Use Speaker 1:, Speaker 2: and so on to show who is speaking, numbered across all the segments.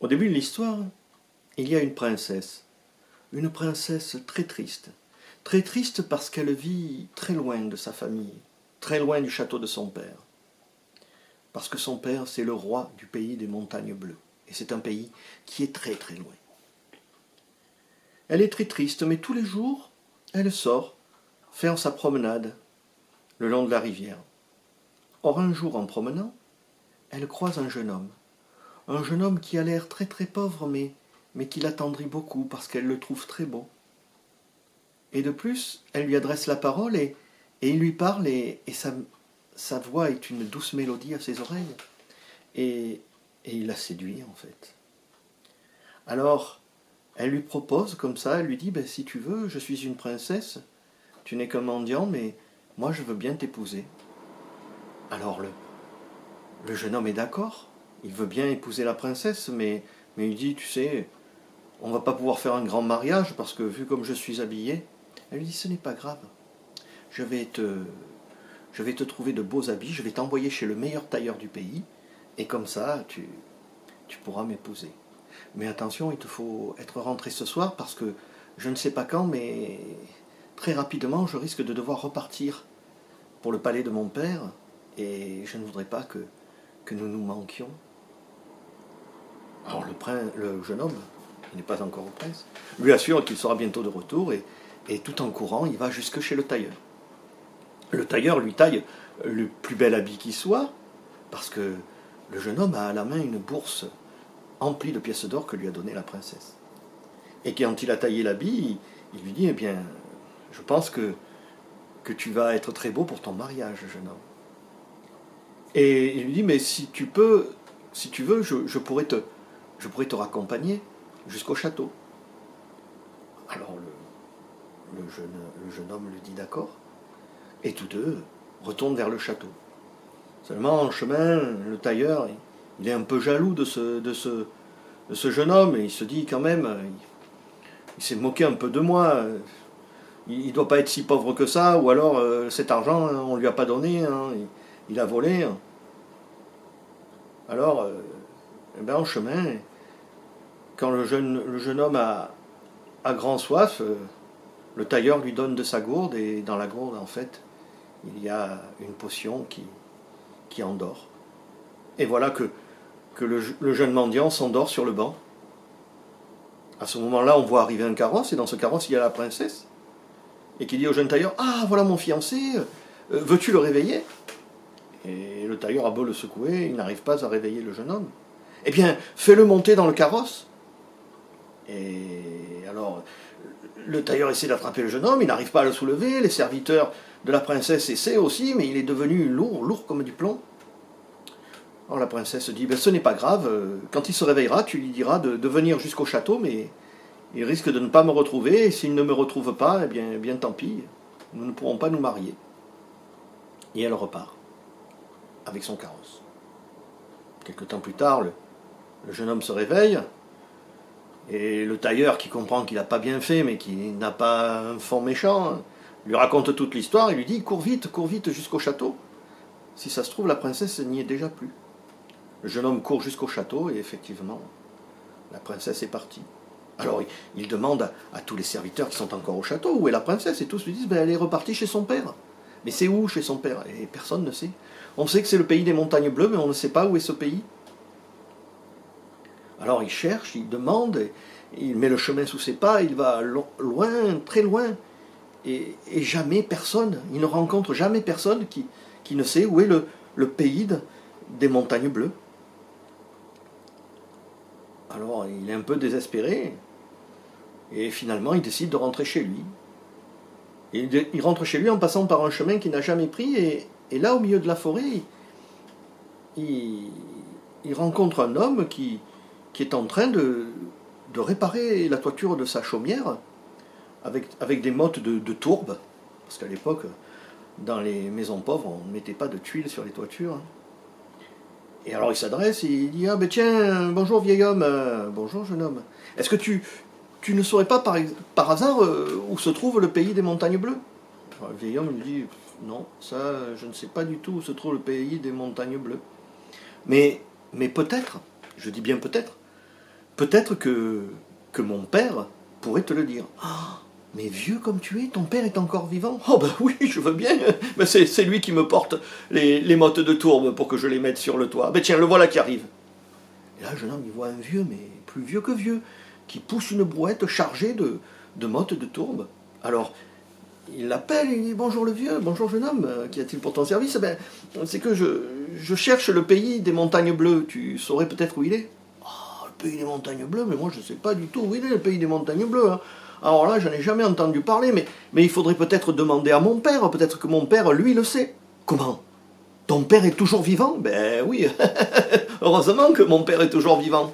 Speaker 1: Au début de l'histoire, il y a une princesse très triste parce qu'elle vit très loin de sa famille, très loin du château de son père. Parce que son père, c'est le roi du pays des montagnes bleues. Et c'est un pays qui est très très loin. Elle est très triste, mais tous les jours, elle sort faire sa promenade le long de la rivière. Or, un jour, en promenant, elle croise un jeune homme. Un jeune homme qui a l'air très très pauvre, mais qui l'attendrit beaucoup parce qu'elle le trouve très beau. Et de plus, elle lui adresse la parole et il lui parle et sa voix est une douce mélodie à ses oreilles. Et il la séduit en fait. Alors, elle lui propose comme ça, elle lui dit, ben, si tu veux, je suis une princesse, tu n'es qu'un mendiant, mais moi je veux bien t'épouser. Alors le jeune homme est d'accord, il veut bien épouser la princesse, mais il dit, tu sais, on ne va pas pouvoir faire un grand mariage parce que vu comme je suis habillé, elle lui dit, ce n'est pas grave, je vais te trouver de beaux habits, je vais t'envoyer chez le meilleur tailleur du pays, et comme ça, tu pourras m'épouser. Mais attention, il te faut être rentré ce soir parce que je ne sais pas quand, mais très rapidement, je risque de devoir repartir pour le palais de mon père, et je ne voudrais pas que nous nous manquions. Alors le jeune homme, il n'est pas encore au prince, lui assure qu'il sera bientôt de retour, et tout en courant, il va jusque chez le tailleur. Le tailleur lui taille le plus bel habit qui soit, parce que le jeune homme a à la main une bourse emplie de pièces d'or que lui a donnée la princesse. Et quand il a taillé l'habit, il lui dit, eh bien, je pense que tu vas être très beau pour ton mariage, jeune homme. Et il lui dit, mais si tu veux, je pourrais te raccompagner jusqu'au château. Alors le jeune homme lui dit d'accord, et tous deux retournent vers le château. Seulement, en chemin, le tailleur, il est un peu jaloux de ce jeune homme, et il se dit quand même, il s'est moqué un peu de moi, il ne doit pas être si pauvre que ça, ou alors cet argent, on ne lui a pas donné, hein, il a volé. Alors, eh ben, en chemin, quand le jeune homme a grand soif, le tailleur lui donne de sa gourde, et dans la gourde, en fait, il y a une potion qui endort. Et voilà que le jeune mendiant s'endort sur le banc. À ce moment-là, on voit arriver un carrosse, et dans ce carrosse, il y a la princesse, et qui dit au jeune tailleur, « Ah, voilà mon fiancé, veux-tu le réveiller ?» Et le tailleur a beau le secouer, il n'arrive pas à réveiller le jeune homme. « Eh bien, fais-le monter dans le carrosse. » Et alors, le tailleur essaie d'attraper le jeune homme, il n'arrive pas à le soulever, les serviteurs de la princesse essaient aussi, mais il est devenu lourd comme du plomb. Alors la princesse dit, ben, ce n'est pas grave, quand il se réveillera, tu lui diras de venir jusqu'au château, mais il risque de ne pas me retrouver, et s'il ne me retrouve pas, eh bien tant pis, nous ne pourrons pas nous marier. Et elle repart, avec son carrosse. Quelque temps plus tard, le jeune homme se réveille, et le tailleur, qui comprend qu'il n'a pas bien fait, mais qui n'a pas un fond méchant, lui raconte toute l'histoire et lui dit, cours vite jusqu'au château. Si ça se trouve, la princesse n'y est déjà plus. Le jeune homme court jusqu'au château, et effectivement, la princesse est partie. Alors il demande à tous les serviteurs qui sont encore au château, où est la princesse, et tous lui disent, ben, elle est repartie chez son père. Mais c'est où chez son père? Et personne ne sait. On sait que c'est le pays des montagnes bleues, mais on ne sait pas où est ce pays. Alors il cherche, il demande, il met le chemin sous ses pas, il va loin, très loin, et jamais personne, il ne rencontre jamais personne qui ne sait où est le pays des montagnes bleues. Alors il est un peu désespéré, et finalement il décide de rentrer chez lui. Et il rentre chez lui en passant par un chemin qu'il n'a jamais pris, et là, au milieu de la forêt, il rencontre un homme qui est en train de réparer la toiture de sa chaumière avec des mottes de tourbe, parce qu'à l'époque, dans les maisons pauvres, on ne mettait pas de tuiles sur les toitures. Et alors il s'adresse et il dit, « Ah ben tiens, bonjour vieil homme, bonjour jeune homme, est-ce que tu ne saurais pas par hasard où se trouve le pays des montagnes bleues ?» Le vieil homme lui dit, « Non, ça, je ne sais pas du tout où se trouve le pays des montagnes bleues. Mais peut-être, je dis bien peut-être, peut-être que mon père pourrait te le dire. Ah, mais vieux comme tu es, ton père est encore vivant? Oh ben oui, je veux bien. Ben c'est lui qui me porte les mottes de tourbe pour que je les mette sur le toit. Ben tiens, le voilà qui arrive. Et là, le jeune homme, il voit un vieux, mais plus vieux que vieux, qui pousse une brouette chargée de mottes de tourbe. Alors, il l'appelle, il dit « Bonjour le vieux, bonjour jeune homme, qu'y a-t-il pour ton service ?» Ben, c'est que je cherche le pays des montagnes bleues, tu saurais peut-être où il est? Ah, le pays des montagnes bleues, mais moi je ne sais pas du tout où il est, le pays des montagnes bleues. Hein. Alors là, je n'en ai jamais entendu parler, mais il faudrait peut-être demander à mon père, peut-être que mon père, lui, le sait. Comment? Ton père est toujours vivant? Ben oui, heureusement que mon père est toujours vivant.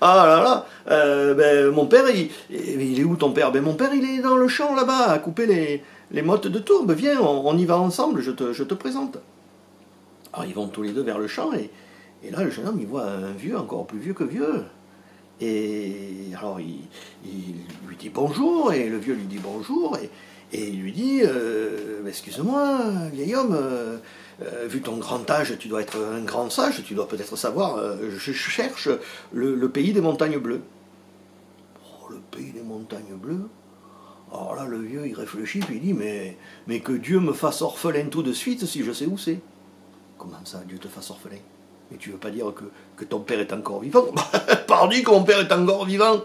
Speaker 1: Ah là là, ben, mon père, il est où ton père? Ben mon père, il est dans le champ là-bas, à couper les mottes de tourbe. Viens, on y va ensemble, je te présente. Alors ils vont tous les deux vers le champ, et là le jeune homme, il voit un vieux, encore plus vieux que vieux. Et alors il lui dit bonjour, et le vieux lui dit bonjour, et il lui dit excuse-moi, vieil homme, vu ton grand âge, tu dois être un grand sage, tu dois peut-être savoir, je cherche le pays des montagnes bleues. Oh, le pays des montagnes bleues? Alors là, le vieux, il réfléchit, puis il dit, mais que Dieu me fasse orphelin tout de suite si je sais où c'est. Comment ça, Dieu te fasse orphelin? Mais tu veux pas dire que ton père est encore vivant? Pardi que mon père est encore vivant.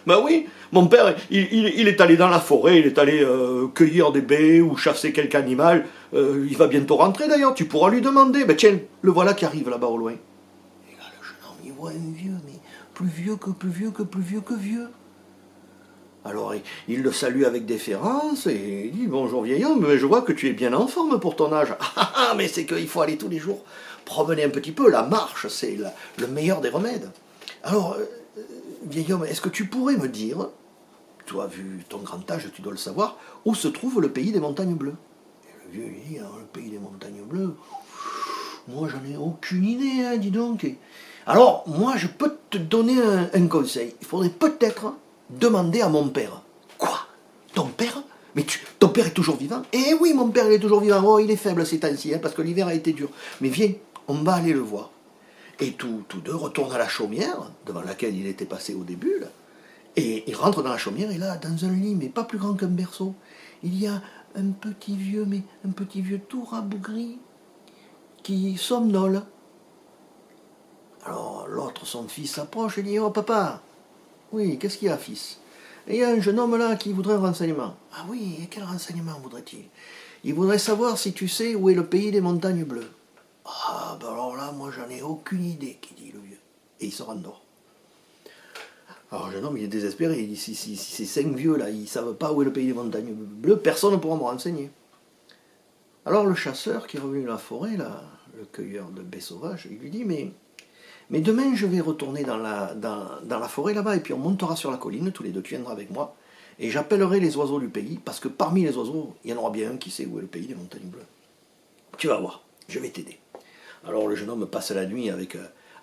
Speaker 1: Ben oui, mon père, il est allé dans la forêt, il est allé cueillir des baies ou chasser quelque animal. Il va bientôt rentrer d'ailleurs, tu pourras lui demander. Ben tiens, le voilà qui arrive là-bas au loin. Et là, le jeune homme, il voit un vieux, mais plus vieux que plus vieux que plus vieux que vieux. Alors il le salue avec déférence et il dit « Bonjour vieil homme, je vois que tu es bien en forme pour ton âge. » Ah, mais c'est qu'il faut aller tous les jours promener un petit peu, la marche, c'est le meilleur des remèdes. Alors, vieil homme, est-ce que tu pourrais me dire, toi, vu ton grand âge, tu dois le savoir, où se trouve le pays des montagnes bleues? Et le vieux lui dit « Le pays des montagnes bleues, moi j'en ai aucune idée, hein, dis donc. » Alors, moi je peux te donner un conseil. Il faudrait peut-être demander à mon père. Quoi? Ton père? Mais ton père est toujours vivant? Eh oui, mon père il est toujours vivant. Oh, il est faible ces temps-ci, hein, parce que l'hiver a été dur. Mais viens, on va aller le voir. Et tous deux retournent à la chaumière, devant laquelle il était passé au début, là. Et il rentre dans la chaumière, et là, dans un lit, mais pas plus grand qu'un berceau, il y a un petit vieux tout rabougri, qui somnole. Alors l'autre, son fils, s'approche et dit « Oh papa, oui, qu'est-ce qu'il y a, fils? Et il y a un jeune homme là qui voudrait un renseignement. » « Ah oui, et quel renseignement voudrait-il? » « Il voudrait savoir si tu sais où est le pays des montagnes bleues. » « Ah, ben alors là, moi j'en ai aucune idée, qui dit le vieux. Et il se rendort. Alors le jeune homme, il est désespéré, il dit, si ces 5 vieux là, ils ne savent pas où est le pays des montagnes bleues, personne ne pourra me renseigner. Alors le chasseur qui est revenu de la forêt, là, le cueilleur de baies sauvages, il lui dit, mais demain je vais retourner dans la forêt là-bas, et puis on montera sur la colline, tous les deux, tu viendras avec moi, et j'appellerai les oiseaux du pays, parce que parmi les oiseaux, il y en aura bien un qui sait où est le pays des montagnes bleues. Tu vas voir, je vais t'aider. Alors le jeune homme passe la nuit avec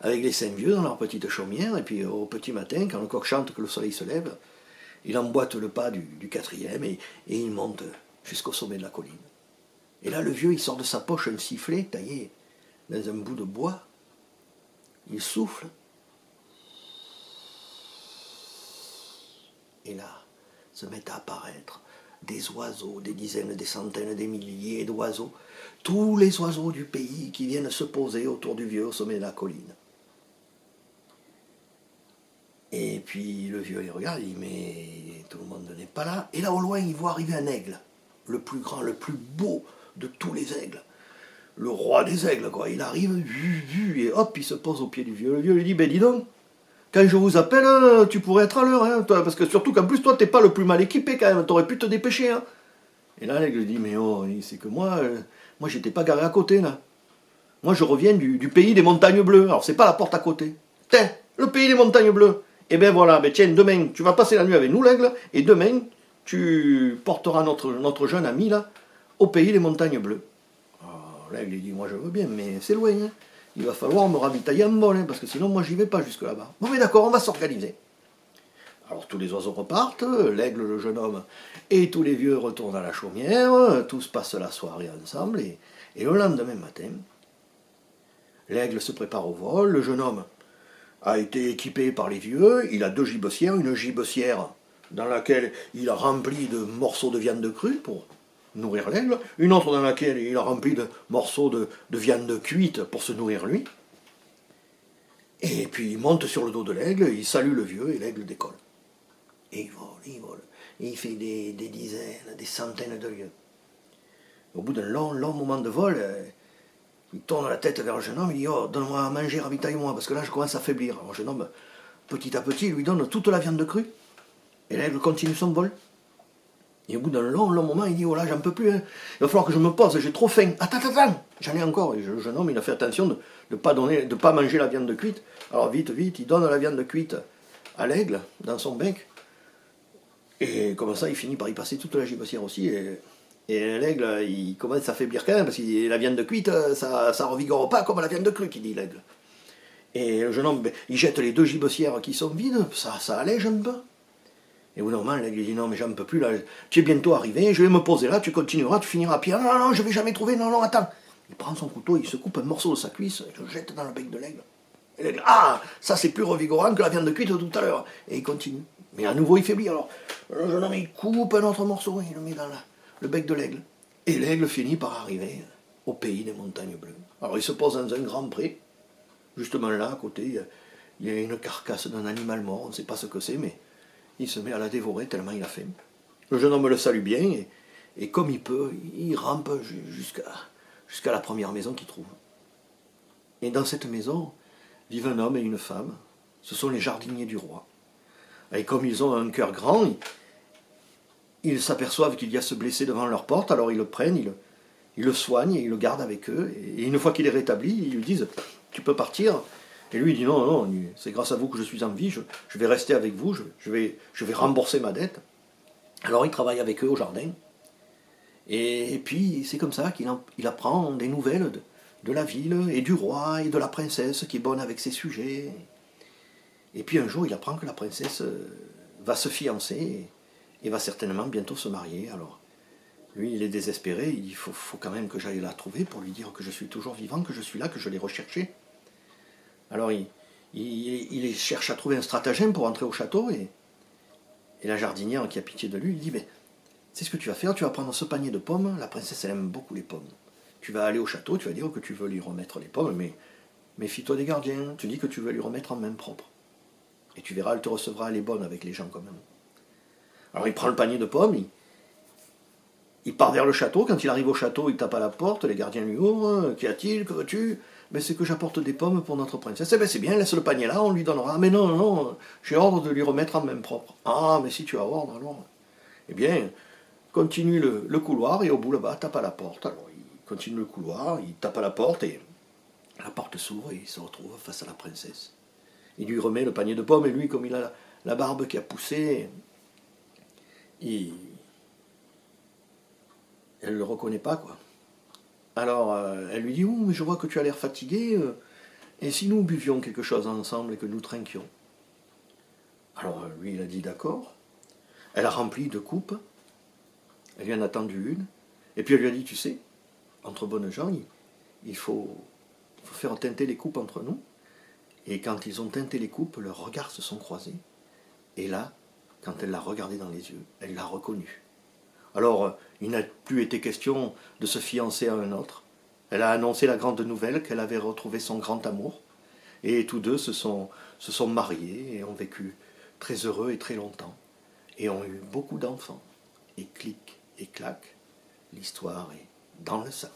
Speaker 1: les 5 vieux dans leur petite chaumière, et puis au petit matin, quand le coq chante, que le soleil se lève, il emboîte le pas du 4e, et il monte jusqu'au sommet de la colline. Et là, le vieux, il sort de sa poche un sifflet taillé dans un bout de bois, il souffle, et là, se mettent à apparaître des oiseaux, des dizaines, des centaines, des milliers d'oiseaux, tous les oiseaux du pays qui viennent se poser autour du vieux au sommet de la colline. Et puis le vieux il regarde, il dit mais tout le monde n'est pas là. Et là au loin il voit arriver un aigle, le plus grand, le plus beau de tous les aigles, le roi des aigles quoi. Il arrive, et hop, il se pose au pied du vieux. Le vieux lui dit ben dis donc, quand je vous appelle, tu pourrais être à l'heure, hein, parce que surtout qu'en plus toi t'es pas le plus mal équipé quand même, t'aurais pu te dépêcher. Hein. Et là l'aigle dit mais oh, c'est que moi j'étais pas garé à côté là. Moi je reviens du pays des montagnes bleues, alors c'est pas la porte à côté. Tiens, le pays des montagnes bleues. Et ben voilà, ben tiens, demain tu vas passer la nuit avec nous l'aigle, et demain tu porteras notre jeune ami là au pays des montagnes bleues. Alors, l'aigle il dit moi je veux bien, mais c'est loin. Hein. Il va falloir me ravitailler en vol, hein, parce que sinon moi j'y vais pas jusque là-bas. Bon mais d'accord, on va s'organiser. Alors tous les oiseaux repartent, l'aigle, le jeune homme et tous les vieux retournent à la chaumière, tous passent la soirée ensemble, et le lendemain matin, l'aigle se prépare au vol, le jeune homme a été équipé par les vieux, il a 2 gibecières, une gibecière dans laquelle il a rempli de morceaux de viande crue pour nourrir l'aigle, une autre dans laquelle il a rempli de morceaux de viande cuite pour se nourrir lui. Et puis il monte sur le dos de l'aigle, il salue le vieux et l'aigle décolle. Et il vole, il vole. Et il fait des dizaines, des centaines de lieues. Au bout d'un long moment de vol, il tourne la tête vers le jeune homme, il dit « Oh, donne-moi à manger, ravitaille-moi, parce que là je commence à faiblir. » Alors le jeune homme, petit à petit, lui donne toute la viande crue. Et l'aigle continue son vol. Et au bout d'un long moment, il dit « Oh là, j'en peux plus, hein. Il va falloir que je me pose, j'ai trop faim. Attends, j'en ai encore. » Et le jeune homme, il a fait attention de ne pas manger la viande cuite. Alors vite, il donne la viande cuite à l'aigle, dans son bec. Et comme ça, il finit par y passer toute la gibecière aussi. Et l'aigle, il commence à faiblir quand même, parce que la viande cuite, ça ne revigore pas comme la viande crue, qui dit l'aigle. Et le jeune homme, il jette les 2 gibecières qui sont vides, ça allège un peu. Et au bout d'un moment, l'aigle dit « Non, mais j'en peux plus, là, tu es bientôt arrivé, je vais me poser là, tu continueras, tu finiras à pied. Non, je ne vais jamais trouver, non, attends. » Il prend son couteau, il se coupe un morceau de sa cuisse, il le jette dans le bec de l'aigle. Et l'aigle, ah, ça c'est plus revigorant que la viande cuite de tout à l'heure. Et il continue. Mais à nouveau, il faiblit. Alors, le jeune homme, il coupe un autre morceau, il le met dans le bec de l'aigle. Et l'aigle finit par arriver au pays des montagnes bleues. Alors, il se pose dans un grand pré. Justement là, à côté, il y a une carcasse d'un animal mort, on ne sait pas ce que c'est, mais il se met à la dévorer tellement il a faim. Le jeune homme le salue bien, et comme il peut, il rampe jusqu'à la première maison qu'il trouve. Et dans cette maison vivent un homme et une femme. Ce sont les jardiniers du roi. Et comme ils ont un cœur grand, ils s'aperçoivent qu'il y a ce blessé devant leur porte, alors ils le prennent, ils le soignent et ils le gardent avec eux. Et une fois qu'il est rétabli, ils lui disent « Tu peux partir ?» Et lui il dit « Non, c'est grâce à vous que je suis en vie, je vais rester avec vous, je vais rembourser ma dette. » Alors il travaille avec eux au jardin. Et puis c'est comme ça qu'il apprend des nouvelles de la ville et du roi et de la princesse qui est bonne avec ses sujets. Et puis un jour, il apprend que la princesse va se fiancer et va certainement bientôt se marier. Alors, lui, il est désespéré, il dit, faut quand même que j'aille la trouver pour lui dire que je suis toujours vivant, que je suis là, que je l'ai recherché. Alors, il cherche à trouver un stratagème pour entrer au château, et la jardinière, qui a pitié de lui, lui dit, mais c'est ce que tu vas faire, tu vas prendre ce panier de pommes, la princesse, elle aime beaucoup les pommes. Tu vas aller au château, tu vas dire que tu veux lui remettre les pommes, mais méfie-toi des gardiens, tu dis que tu veux lui remettre en main propre. Et tu verras, elle te recevra, elle est bonne avec les gens quand même. Alors il prend le panier de pommes, il part vers le château. Quand il arrive au château, il tape à la porte, les gardiens lui ouvrent. Qu'y a-t-il, que veux-tu? Ben, c'est que j'apporte des pommes pour notre princesse. Eh ben c'est bien, laisse le panier là, on lui donnera. Mais non, j'ai ordre de lui remettre en main propre. Ah, mais si tu as ordre, alors. Eh bien, continue le couloir, et au bout là-bas, tape à la porte. Alors il continue le couloir, il tape à la porte, et la porte s'ouvre, et il se retrouve face à la princesse. Il lui remet le panier de pommes, et lui, comme il a la barbe qui a poussé, elle ne le reconnaît pas, quoi. Alors, elle lui dit « Oh, mais je vois que tu as l'air fatigué, et si nous buvions quelque chose ensemble et que nous trinquions ?» Alors, lui, il a dit « D'accord. » Elle a rempli 2 coupes, elle lui en a tendu une, et puis elle lui a dit « Tu sais, entre bonnes gens, il faut faire teinter les coupes entre nous. » Et quand ils ont teinté les coupes, leurs regards se sont croisés. Et là, quand elle l'a regardé dans les yeux, elle l'a reconnu. Alors, il n'a plus été question de se fiancer à un autre. Elle a annoncé la grande nouvelle qu'elle avait retrouvé son grand amour. Et tous deux se sont mariés et ont vécu très heureux et très longtemps. Et ont eu beaucoup d'enfants. Et clic et clac, l'histoire est dans le sac.